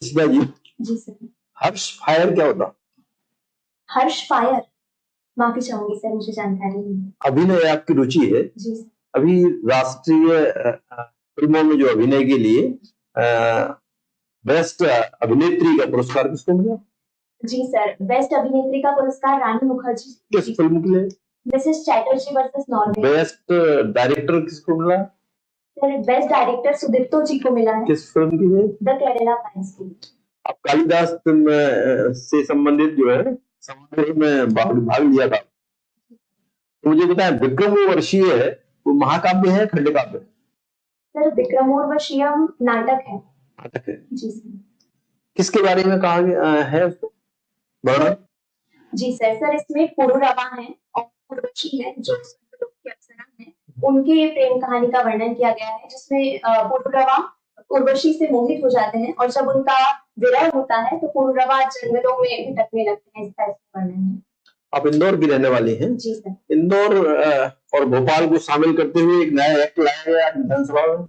इसका जी जी सर। हर्ष फायर क्या होता? हर्ष फायर, माफी चाहूंगी सर, मुझे जानकारी नहीं है। अभिनय आपकी रुचि है। जी सर। अभी राष्ट्रीय फिल्मों में जो अभिनय के लिए बेस्ट अभिनेत्री का पुरस्कार किसको मिला? जी सर, बेस्ट अभिनेत्री का पुरस्कार रानी मुखर्जी। किस फिल्म के लिए? Mrs Chatterjee versus Norway. Best director किसको मिला? सर, बेस्ट डायरेक्टर सुदीप्तो जी को मिला है। किस फिल्म के लिए? द केरला फाइल्स की। अब कालिदास से संबंधित जो है समारोह में भाग लिया था, तो मुझे बताया विक्रमोर्वशीय है वो महाकाव्य है खंड काव्य? सर, विक्रमोर्वशीयम नाटक है। नाटक है जी सर। किसके बारे में कहा है उसको वर्णन? जी सर, इसमें पुरुरवा है और उर्वशी है जो स्वर्गलोक की अप्सरा है, उनके प्रेम कहानी का वर्णन किया गया है, जिसमें पुरुरवा उर्वशी से मोहित हो जाते हैं और जब उनका विरह होता है तो पुरुरवा जंगलों में भटकने लगते हैं। इसका इसमें वर्णन है। आप इंदौर की रहने वाली हैं? जी सर। इंदौर और भोपाल को शामिल करते हुए एक नया एक्ट लाया गया विधानसभा में।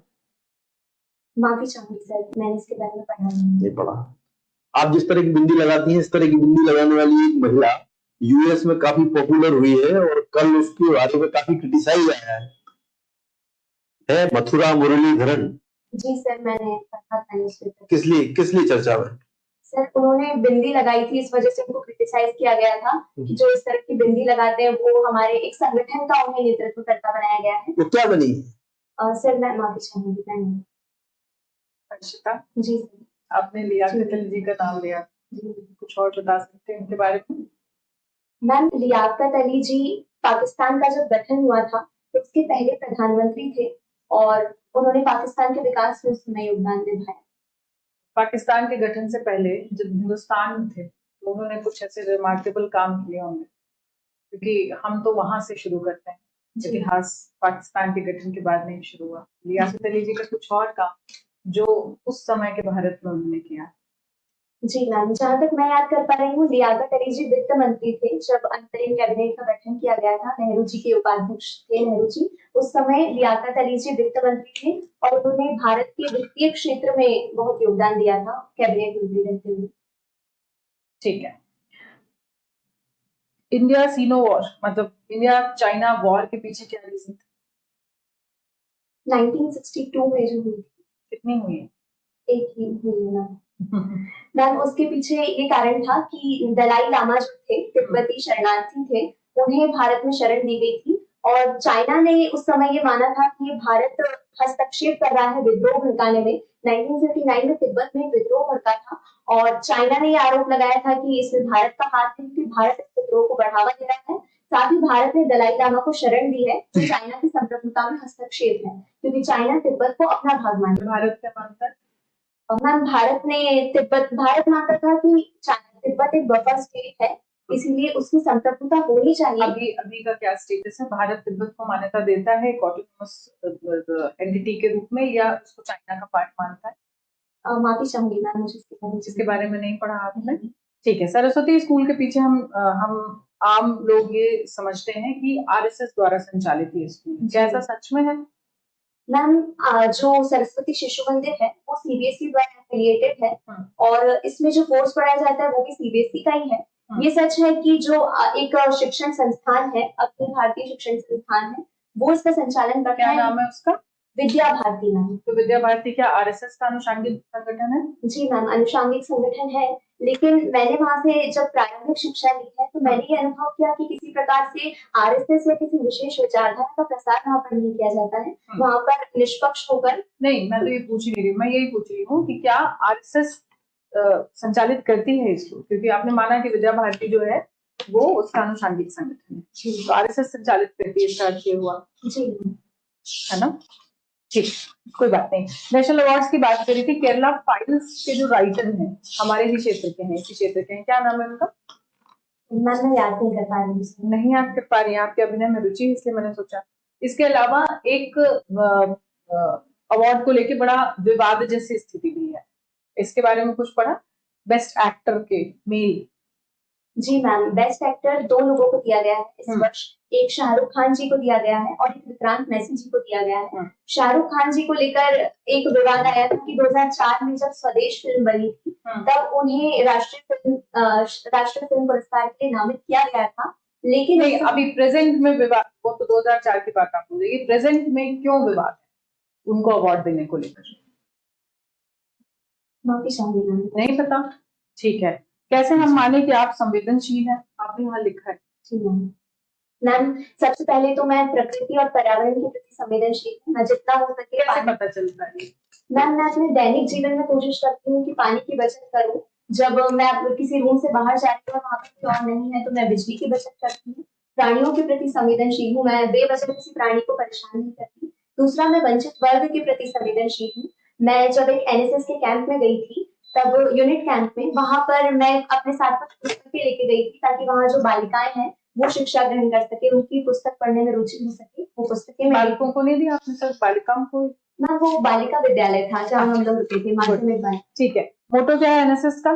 माफी चाहूंगी सर, मैंने इसके बारे में पढ़ा नहीं पढ़ा। आप जिस तरह की बिंदी लगाती हैं इस तरह की बिंदी लगाने वाली एक महिला यूएस में काफी पॉपुलर हुई है और कल उसके बारे में काफी क्रिटिसाइज आया है मथुरा मुरलीधरन। जी सर, मैंने पढ़ा था न्यूज़पेपर। किस लिए चर्चा में? सर, उन्होंने बिंदी लगाई थी, इस वजह से उनको क्रिटिसाइज किया गया था कि जो इस तरह की बिंदी लगाते हैं वो हमारे एक संगठन का उन्हें नेतृत्व करता बनाया गया है। वो क्या बनी? सर, मैं माफी चाहूंगी, मैं नहीं। हर्षिता जी सर। आपने लियाकत अली जी का नाम लिया, कुछ और बता सकते हैं उनके बारे में? मैम, लियाकत अली जी पाकिस्तान का जब गठन हुआ था तो उसके पहले प्रधानमंत्री थे और उन्होंने पाकिस्तान के विकास में उस समय योगदान निभाया। पाकिस्तान के गठन से पहले जब हिंदुस्तान में थे तो उन्होंने कुछ ऐसे रिमार्केबल काम किए होंगे, क्योंकि हम तो वहां से शुरू करते हैं, इतिहास पाकिस्तान के गठन के बाद नहीं शुरू हुआ। लियाकत अली जी का कुछ और काम जो उस समय के भारत में उन्होंने किया? जी मैम, जहाँ तक मैं याद कर पा रही हूँ, लियाकत अली जी वित्त मंत्री थे जब अंतरिम कैबिनेट का गठन किया गया था। नेहरू जी के उपाध्यक्ष थे नेहरू जी, उस समय लियाकत अली जी वित्त मंत्री थे और उन्होंने भारत के वित्तीय क्षेत्र में बहुत योगदान दिया था कैबिनेट मंत्री रहते हुए। ठीक है। इंडिया सीनो वॉर, मतलब इंडिया चाइना वॉर के पीछे क्या रीजन था? 1962 में जो हुई थी। कितनी हुई है? एक ही हुई है मैम। मैम, उसके पीछे ये कारण था कि दलाई लामा जो थे, तिब्बती शरणार्थी थे, उन्हें भारत में शरण दी गई थी और चाइना ने उस समय ये माना था कि भारत हस्तक्षेप कर रहा है विद्रोह भड़काने में। 1959 में तिब्बत में विद्रोह भड़का था और चाइना ने ये आरोप लगाया था कि इसमें भारत का हाथ है क्योंकि भारत इस विद्रोह को बढ़ावा दे रहा है। साथ ही भारत ने दलाई लामा को शरण दी है जो चाइना की संप्रभुता में हस्तक्षेप है, क्योंकि चाइना तिब्बत को अपना भाग मानता है। भारत क्या मानता है? मैम, भारत मानता था कि तिब्बत एक बफर स्टेट है, इसीलिए उसकी संप्रभुता होनी चाहिए। अभी का क्या स्टेटस है? भारत तिब्बत को मान्यता देता है एक ऑटोनोमस एंटिटी के रूप में, या उसको चाइना का पार्ट मानता है? माफी चाहूंगी मैम, मुझे इसके बारे में नहीं पढ़ा आपने? ठीक है। सरस्वती स्कूल के पीछे हम आम लोग ये समझते हैं कि आरएसएस द्वारा संचालित ये स्कूल, क्या ऐसा सच में है? मैम, जो सरस्वती शिशु मंदिर है वो सीबीएसई द्वारा एफिलिएटेड है और इसमें जो कोर्स पढ़ाया जाता है वो भी सीबीएसई का ही है। ये सच है कि जो एक शिक्षण संस्थान है, अखिल भारतीय शिक्षण संस्थान है, वो इसका संचालन करता है। क्या नाम है उसका? विद्या भारती नाम। तो विद्या भारती क्या आरएसएस का अनुषंगिक संगठन है? जी मैम, अनुषंगिक संगठन है, लेकिन मैंने वहां से जब प्रारंभिक शिक्षा ली है तो मैंने ये अनुभव किया कि किसी प्रकार से आरएसएस या किसी विशेष विचारधारा का प्रसार वहाँ पर नहीं किया जाता है। वहाँ पर निष्पक्ष होकर नहीं, मैं तो ये पूछ ही नहीं रही, मैं यही पूछ रही हूँ कि क्या आरएसएस संचालित करती है इसको, क्योंकि आपने माना कि विद्या भारती जो है वो उसका अनुषंगिक संगठन है, तो आरएसएस संचालित करती है, इसका अर्थ ये हुआ। जी है ना? ठीक, कोई बात नहीं। नेशनल अवार्ड्स की बात करी थी। केरला फाइल्स के जो राइटर हैं हमारे ही क्षेत्र के हैं, इसी क्षेत्र के हैं, क्या नाम है उनका? मैं याद नहीं कर पा रही हूँ। नहीं याद कर पा रही हैं? आपके अभिनय में रुचि है इसलिए मैंने सोचा। इसके अलावा एक अवार्ड को लेके बड़ा विवाद जैसी स्थिति भी है, इसके बारे में कुछ पढ़ा? बेस्ट एक्टर के मेल जी मैम, बेस्ट एक्टर 2 लोगों को दिया गया है इस वर्ष। एक शाहरुख खान जी को दिया गया है और एक विक्रांत मैसी जी को दिया गया है। शाहरुख खान जी को लेकर एक विवाद आया था कि 2004 में जब स्वदेश फिल्म बनी थी तब उन्हें राष्ट्रीय फिल्म पुरस्कार के लिए नामित किया गया था, लेकिन नहीं, अभी प्रेजेंट में विवाद, वो तो 2004 की बात आप बोल रही है, प्रेजेंट में क्यों विवाद है उनको अवार्ड देने को लेकर? माफी चाहूंगी मैम। नहीं पता, ठीक है। कैसे हम माने कि आप संवेदनशील हैं? आपने यहाँ लिखा है। जी मैम, सबसे पहले तो मैं प्रकृति और पर्यावरण के प्रति संवेदनशील हूँ। मैं जितना हो सके कैसे पता चलता है? मैम, मैं अपने दैनिक जीवन में कोशिश करती हूँ कि पानी की बचत करूँ। जब मैं किसी रूम से बाहर जा रही हूँ और वहां पर कोई और नहीं है तो मैं बिजली की बचत करती हूँ। प्राणियों के प्रति संवेदनशील हूँ, मैं बेवजह किसी प्राणी को परेशान नहीं करती। दूसरा, मैं वंचित वर्ग के प्रति संवेदनशील हूँ। मैं जब एक एनएसएस के कैंप में गई थी, तब यूनिट कैंप में, वहां पर मैं अपने साथ कुछ पुस्तकें लेके गई थी ताकि वहाँ जो बालिकाएं हैं वो शिक्षा ग्रहण कर सके, उनकी पुस्तक पढ़ने में रुचि हो सके। वो पुस्तकें बालकों को नहीं दिया आपने, सर बालिकाओं को? मैम, वो बालिका विद्यालय था जहाँ हम लोग रुके थे, माध्यमिक बालिका। ठीक है। मोटो क्या है एनएसएस का?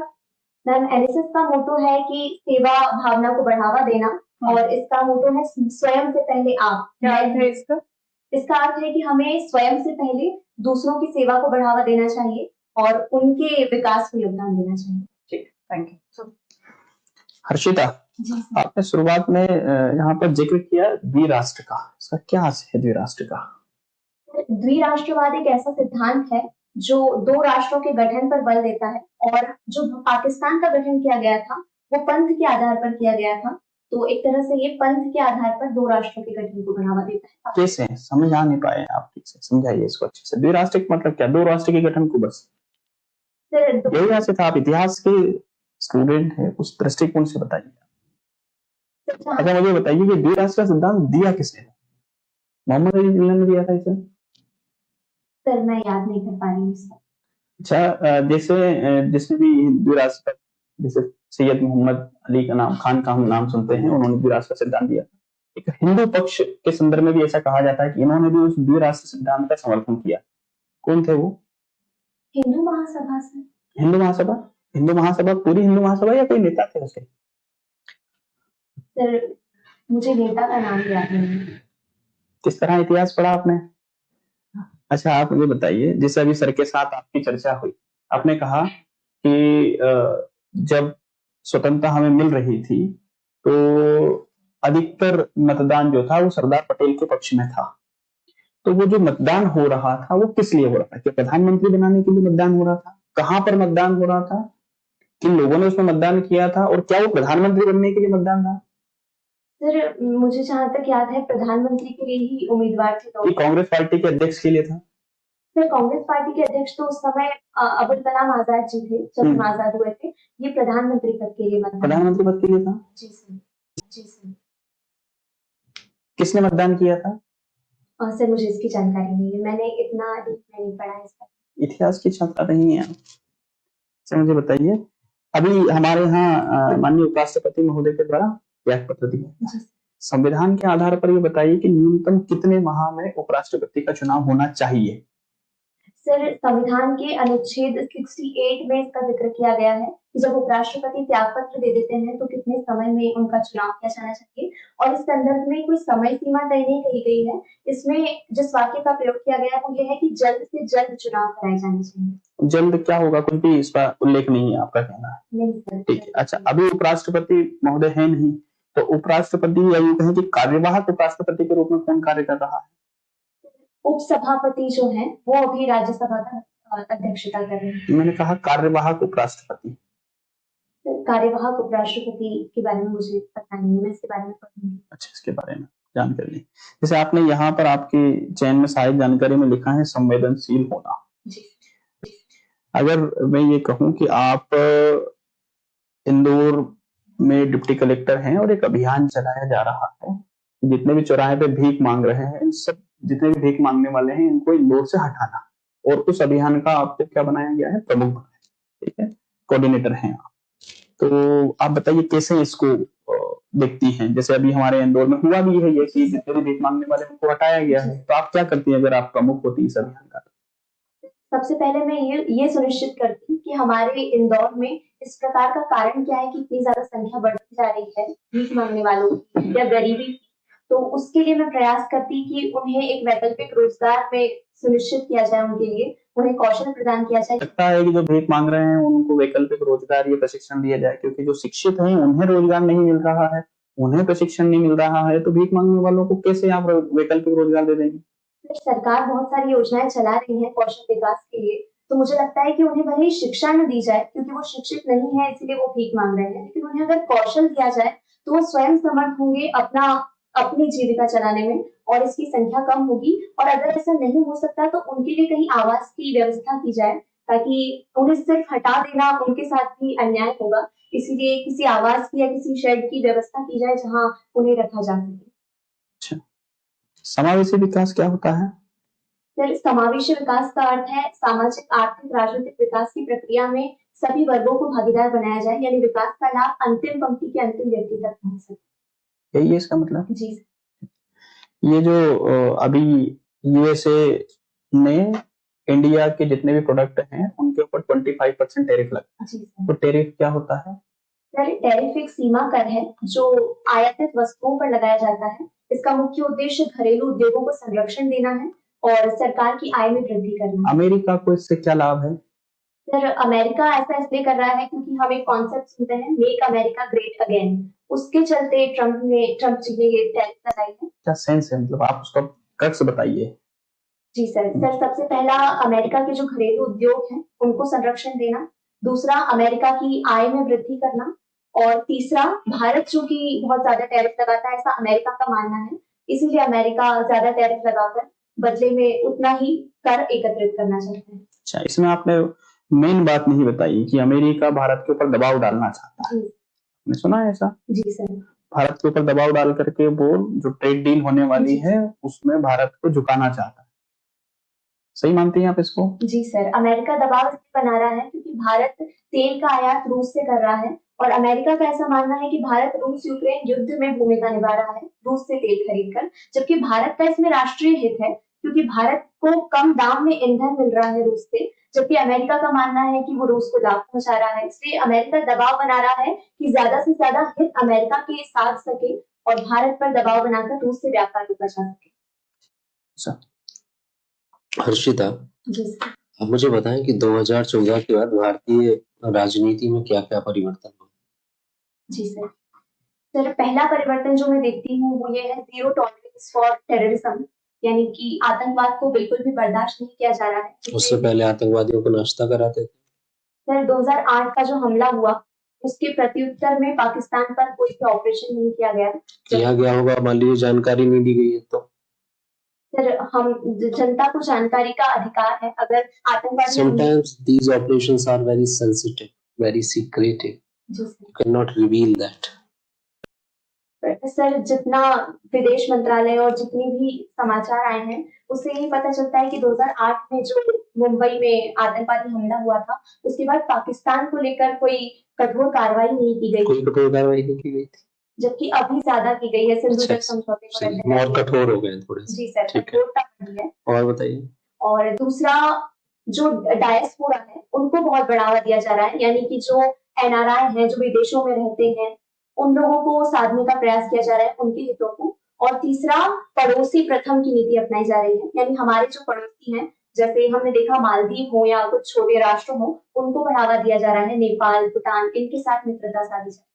मैम, एनएसएस का मोटो है कि सेवा भावना को बढ़ावा देना, और इसका मोटो है स्वयं से पहले आप। क्या अर्थ है इसका? इसका अर्थ है कि हमें स्वयं से पहले दूसरों की सेवा को बढ़ावा देना चाहिए और उनके विकास में योगदान देना चाहिए। ठीक, थैंक यू। हर्षिता, आपने शुरुआत में यहाँ पर जिक्र किया द्विराष्ट्र का, इसका क्या अर्थ है द्विराष्ट्र का? द्विराष्ट्रवाद एक ऐसा सिद्धांत है जो 2 राष्ट्रों के गठन पर बल देता है, और जो पाकिस्तान का गठन किया गया था वो पंथ के आधार पर किया गया था। तो एक तरह से ये पंथ के आधार पर 2 राष्ट्रों के गठन को बढ़ावा देता है। कैसे समझ आ नहीं पाए आप? ठीक से समझाइए इसको अच्छे से। द्विराष्ट्र का मतलब क्या? 2 राष्ट्र के गठन को बस यही रास्ते था। आप इतिहास के स्टूडेंट है, उस दृष्टिकोण से बताइए। अच्छा मुझे बताइए कि द्विराष्ट्र का सिद्धांत दिया किसने? मोहम्मद अली जिन्ना ने दिया था इसे? सर मैं याद नहीं कर पा रही हूँ। अच्छा, जैसे जिसने भी द्विराष्ट्र, जैसे सैयद मोहम्मद अली का नाम, खान का हम नाम सुनते हैं, उन्होंने द्विराष्ट्र का सिद्धांत दिया। एक हिंदू पक्ष के संदर्भ में भी ऐसा कहा जाता है कि इन्होंने भी उस द्विराष्ट्र सिद्धांत का समर्थन किया। कौन थे वो? हिंदू महासभा से। हिंदू महासभा? हिंदू महासभा पूरी हिंदू महासभा या कोई नेता थे उसे? सर मुझे नेता का नाम याद नहीं है। किस तरह इतिहास पढ़ा आपने? अच्छा आप मुझे बताइए, जैसे अभी सर के साथ आपकी चर्चा हुई, आपने कहा कि जब स्वतंत्रता हमें मिल रही थी तो अधिकतर मतदान जो था वो सरदार पटेल के पक्ष में था। तो वो जो मतदान हो रहा था वो किस लिए हो रहा था? क्या प्रधानमंत्री बनाने के लिए मतदान हो रहा था? कहाँ पर मतदान हो रहा था? किन लोगों ने उसमें मतदान किया था? और क्या वो प्रधानमंत्री बनने के लिए मतदान था? सर मुझे जहाँ तक याद है प्रधानमंत्री के लिए ही उम्मीदवार थे। तो कांग्रेस पार्टी के अध्यक्ष के लिए था? सर कांग्रेस पार्टी के अध्यक्ष तो उस समय अबुल कलाम आजाद जी थे जब हम आजाद हुए थे। ये प्रधानमंत्री पद के लिए मतदान। प्रधानमंत्री पद के लिए था? जी सर, जी सर। किसने मतदान किया था? सर मुझे इसकी जानकारी नहीं है, मैंने इतना नहीं पढ़ा इस पर। इतिहास की छात्रा नहीं है। सर मुझे बताइए, अभी हमारे यहाँ माननीय उपराष्ट्रपति महोदय के द्वारा त्याग पत्र दिया, संविधान के आधार पर ये बताइए कि न्यूनतम कितने माह में उपराष्ट्रपति का चुनाव होना चाहिए? सर संविधान के अनुच्छेद 68 में इसका जिक्र किया गया है कि जब उपराष्ट्रपति त्याग पत्र दे देते हैं तो कितने समय में उनका चुनाव किया जाना चाहिए, और इस संदर्भ में कोई समय सीमा तय नहीं कही गई है। इसमें जिस वाक्य का प्रयोग किया गया है वो ये है कि जल्द से जल्द चुनाव कराए जाने चाहिए। जल्द क्या होगा, कुछ भी इसका उल्लेख नहीं है, आपका कहना है? नहीं सर। ठीक है। अच्छा, अभी उपराष्ट्रपति महोदय है नहीं, तो उपराष्ट्रपति या यूं कहें कि कार्यवाहक उपराष्ट्रपति के रूप में कौन कार्य कर रहा है? उपसभापति जो है वो अभी राज्यसभा का अध्यक्षता कर रहे हैं। मैंने कहा कार्यवाहक उपराष्ट्रपति। कार्यवाहक उपराष्ट्रपति के बारे में मुझे पता नहीं है, मैं इसके बारे में पढ़ूंगी। अच्छा, इसके बारे में जानकारी ली। जैसे आपने यहाँ पर आपकी चयन में सहायक जानकारी में लिखा है संवेदनशील होना। अगर मैं ये कहूँ कि आप इंदौर में डिप्टी कलेक्टर हैं और एक अभियान चलाया जा रहा है, जितने भी चौराहे पे भीख मांग रहे हैं, सब जितने भी भीख मांगने वाले हैं इनको इंदौर से हटाना, और उस अभियान का आपको क्या बनाया गया है? प्रमुख बनाया, ठीक है, कोऑर्डिनेटर हैं आप। तो आप बताइए कैसे इसको देखती हैं? जैसे अभी हमारे इंदौर में हुआ भी है ये कि जितने भी भीख मांगने वाले उनको हटाया गया है, तो आप क्या करती हैं अगर आप प्रमुख होती इस अभियान का? सबसे पहले मैं ये सुनिश्चित करती कि हमारे इंदौर में इस प्रकार का कारण क्या है कि इतनी ज्यादा संख्या बढ़ती जा रही है भीख मांगने वालों की या गरीबी की। तो उसके लिए मैं प्रयास करती कि उन्हें एक वैकल्पिक रोजगार में सुनिश्चित किया जाए, उनके लिए उन्हें कौशल प्रदान किया जाए। लगता है कि जो भीख मांग रहे हैं उनको वैकल्पिक रोजगार या प्रशिक्षण दिया जाए, क्योंकि जो शिक्षित हैं उन्हें रोजगार नहीं मिल रहा है, उन्हें प्रशिक्षण नहीं मिल रहा है, तो भीख मांगने वालों को कैसे आप वैकल्पिक रोजगार दे देंगे? सरकार बहुत सारी योजनाएं चला रही है कौशल विकास के लिए, तो मुझे लगता है कि उन्हें भले ही शिक्षा न दी जाए क्योंकि वो शिक्षित नहीं है इसलिए वो भीख मांग रहे हैं, लेकिन उन्हें अगर कौशल दिया जाए तो वो स्वयं समर्थ होंगे अपनी जीविका चलाने में और इसकी संख्या कम होगी। और अगर ऐसा नहीं हो सकता तो उनके लिए कहीं आवास की व्यवस्था की जाए, ताकि उन्हें सिर्फ हटा देना उनके साथ भी अन्याय होगा। इसीलिए किसी आवास की या किसी शेड की व्यवस्था की जाए जहां उन्हें रखा जा सके। अच्छा, समावेशी विकास क्या होता है? सर, समावेशी विकास का अर्थ है सामाजिक, आर्थिक, राजनीतिक विकास की प्रक्रिया में सभी वर्गों को भागीदार बनाया जाए, यानी विकास का लाभ अंतिम पंक्ति के अंतिम व्यक्ति तक पहुंच सके। यही है इसका मतलब? जी। ये जो अभी यूएसए ने इंडिया के जितने भी प्रोडक्ट हैं उनके ऊपर 25% टैरिफ लगता है, तो टैरिफ क्या होता है? सर, टैरिफ एक सीमा कर है जो आयातित वस्तुओं पर लगाया जाता है। इसका मुख्य उद्देश्य घरेलू उद्योगों को संरक्षण देना है और सरकार की आय में वृद्धि करना। अमेरिका को इससे क्या लाभ है? सर, अमेरिका ऐसा इसलिए कर रहा है क्योंकि हम एक कॉन्सेप्ट सुनते हैं, मेक अमेरिका ग्रेट अगेन, उसके चलते ट्रम्प जी ने ये टैरिफ लगाई है। क्या सेंस है, मतलब आप उसका कट से बताइए। जी सर, सबसे पहला अमेरिका के जो घरेलू उद्योग हैं उनको संरक्षण देना, दूसरा अमेरिका की आय में वृद्धि करना, और तीसरा भारत जो कि बहुत ज्यादा टैरिफ लगाता है ऐसा अमेरिका का मानना है, इसीलिए अमेरिका ज्यादा टैरिफ लगाकर बदले में उतना ही कर एकत्रित करना चाहता है। अच्छा, इसमें आपने मेन बात नहीं बताई कि अमेरिका भारत के ऊपर दबाव डालना चाहता है। आपने सुना है ऐसा? जी सर। भारत के ऊपर दबाव डाल करके वो जो ट्रेड डील होने वाली है उसमें भारत को झुकाना चाहता है। सही मानती हैं आप इसको? जी सर, अमेरिका दबाव इसलिए बना रहा है क्योंकि भारत तेल का आयात रूस से कर रहा है और अमेरिका का ऐसा मानना है कि भारत रूस यूक्रेन युद्ध में भूमिका निभा रहा है रूस से तेल खरीद कर, जबकि भारत का इसमें राष्ट्रीय हित है क्योंकि भारत को कम दाम में ईंधन मिल रहा है रूस से, जबकि अमेरिका का मानना है कि वो रूस को लाभ पहुंचा रहा है। इसलिए अमेरिका दबाव बना रहा है कि ज्यादा से ज्यादा हित अमेरिका के साथ सके और भारत पर दबाव बनाकर रूस से व्यापार रोका जा सके। हर्षिता, आप मुझे बताएं कि 2014 के बाद भारतीय राजनीति में क्या क्या परिवर्तन हुआ? जी सर, पहला परिवर्तन जो मैं देखती हूँ वो ये है जीरो टॉलरेंस फॉर टेररिज्म, यानी कि आतंकवाद को बिल्कुल भी बर्दाश्त नहीं किया जा रहा है। उससे पहले आतंकवादियों को नाश्ता कराते थे। सर, 2008 का जो हमला हुआ उसके प्रत्युत्तर में पाकिस्तान पर कोई ऑपरेशन नहीं किया गया होगा, मान लीजिए जानकारी नहीं दी गई है तो? सर, हम जनता को जानकारी का अधिकार है। अगर आतंकवादी sometimes these operations are very sensitive, very secretive, you cannot reveal that. Sir, जितना विदेश मंत्रालय और जितनी भी समाचार आए हैं उससे यही पता चलता है कि 2008 में जो मुंबई में आतंकवादी हमला हुआ था उसके बाद पाकिस्तान को लेकर कोई कठोर कार्रवाई नहीं की गई थी, जबकि अभी ज्यादा की गई है सिंधु तक समझौते को। और कठोर हो गए थोड़े से। जी सर, कठोरता बढ़ी है। और बताइए। और दूसरा, जो डायस्पोरा है उनको बहुत बढ़ावा दिया जा रहा है, यानी कि जो एनआरआई है जो विदेशों में रहते हैं उन लोगों को साधने का प्रयास किया जा रहा है, उनके हितों को। और तीसरा, पड़ोसी प्रथम की नीति अपनाई जा रही है, यानी हमारे जो पड़ोसी हैं जैसे हमने देखा मालदीव हो या कुछ छोटे राष्ट्र हो उनको बढ़ावा दिया जा रहा है, नेपाल, भूटान, इनके साथ मित्रता साधी जा रही है।